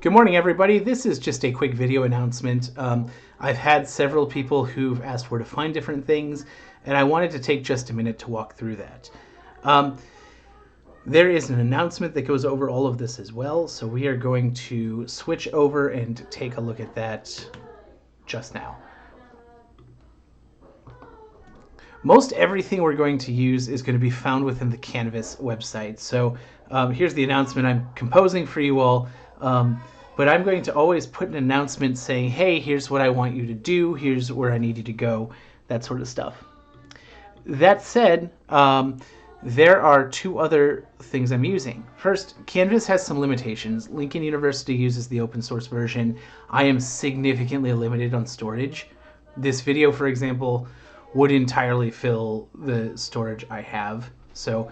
Good morning, everybody. This is just a quick video announcement. I've had several people who've asked where to find different things, and I wanted to take just a minute to walk through that. There is an announcement that goes over all of this as well, so we are going to switch over and take a look at that just now. Most everything we're going to use is going to be found within the Canvas website. So here's the announcement I'm composing for you all. But I'm going to always put an announcement saying, hey, here's what I want you to do, here's where I need you to go, that sort of stuff. That said, there are two other things I'm using. First, Canvas has some limitations. Lincoln University uses the open source version. I am significantly limited on storage. This video, for example, would entirely fill the storage I have. So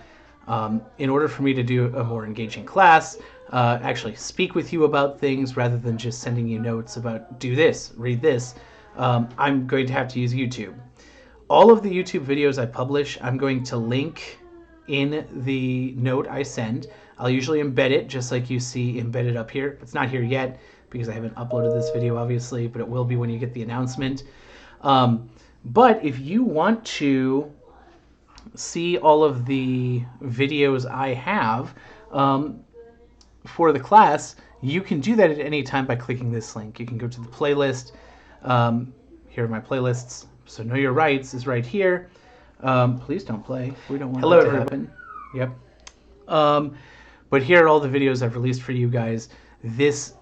in order for me to do a more engaging class, actually speak with you about things rather than just sending you notes about do this, read this, I'm going to have to use YouTube. All of the YouTube videos I publish, I'm going to link in the note I send. I'll usually embed it just like you see embedded up here. It's not here yet because I haven't uploaded this video, obviously, but it will be when you get the announcement. But if you want to see all of the videos I have for the class, you can do that at any time by clicking this link. You can go to the playlist. Here are my playlists. So Know Your Rights is right here. Please don't play. We don't want that to happen. Yep. But here are all the videos I've released for you guys. This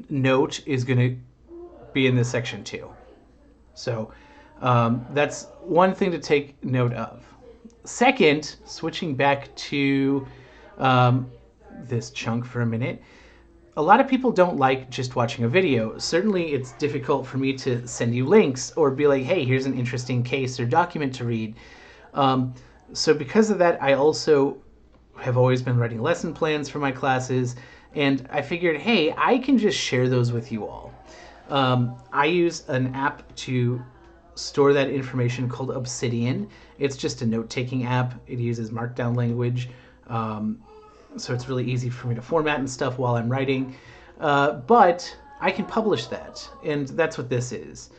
note is going to be in this section too. So that's one thing to take note of. Second, switching back to this chunk for a minute, a lot of people don't like just watching a video. Certainly it's difficult for me to send you links or be like, hey, here's an interesting case or document to read. So because of that, I also have always been writing lesson plans for my classes, and I figured, hey, I can just share those with you all. I use an app to store that information called Obsidian. It's just a note-taking app. It uses Markdown language. So it's really easy for me to format and stuff while I'm writing. But I can publish that, and that's what this is.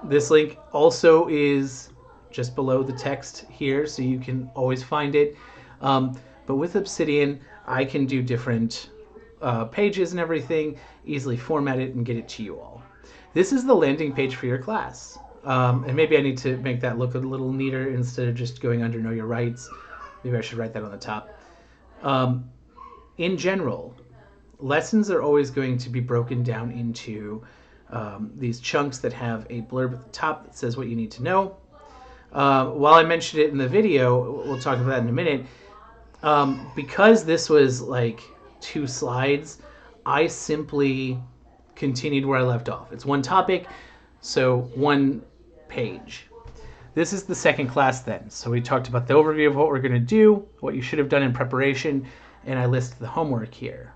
This link also is just below the text here, so you can always find it. But with Obsidian, I can do different pages and everything, easily format it and get it to you all. This is the landing page for your class. And maybe I need to make that look a little neater instead of just going under Know Your Rights. Maybe I should write that on the top. In general, lessons are always going to be broken down into these chunks that have a blurb at the top that says what you need to know. While I mentioned it in the video, we'll talk about that in a minute, because this was like 2 slides, I simply continued where I left off. It's one topic, so 1 page. This is the second class then. So we talked about the overview of what we're going to do, what you should have done in preparation, and I list the homework here.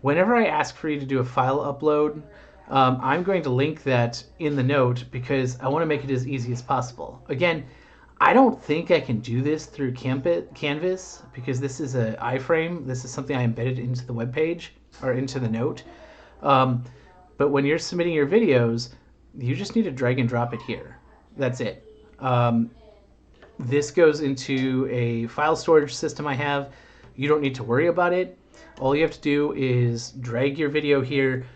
Whenever I ask for you to do a file upload, I'm going to link that in the note because I want to make it as easy as possible. Again, I don't think I can do this through Canvas because this is an iframe. This is something I embedded into the web page or into the note. But when you're submitting your videos, you just need to drag and drop it here. That's it. This goes into a file storage system I have. You don't need to worry about it. All you have to do is drag your video here,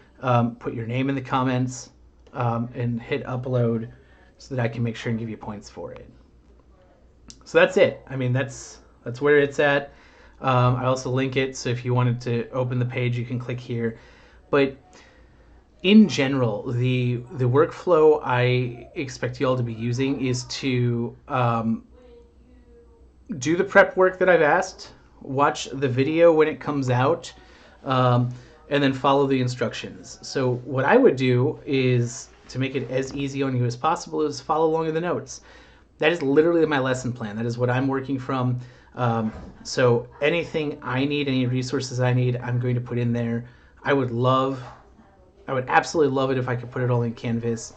put your name in the comments, and hit upload so that I can make sure and give you points for it. So that's it. I mean, that's where it's at. I also link it, so if you wanted to open the page, you can click here. But in general, the workflow I expect you all to be using is to do the prep work that I've asked, watch the video when it comes out, and then follow the instructions. So what I would do is, to make it as easy on you as possible, is follow along in the notes. That is literally my lesson plan. That is what I'm working from. So anything I need, any resources I need, I'm going to put in there. I would absolutely love it if I could put it all in Canvas,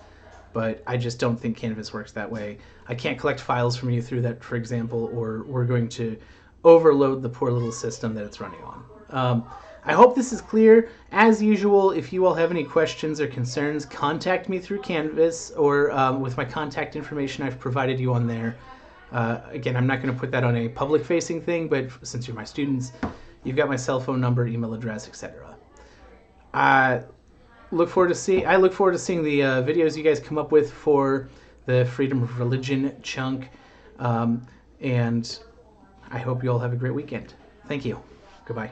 but I just don't think Canvas works that way. I can't collect files from you through that, for example, or we're going to overload the poor little system that it's running on. I hope this is clear. As usual, if you all have any questions or concerns, contact me through Canvas or with my contact information I've provided you on there. Again, I'm not going to put that on a public-facing thing, but since you're my students, you've got my cell phone number, email address, etc. I look forward to seeing the videos you guys come up with for the freedom of religion chunk, and I hope you all have a great weekend. Thank you. Goodbye.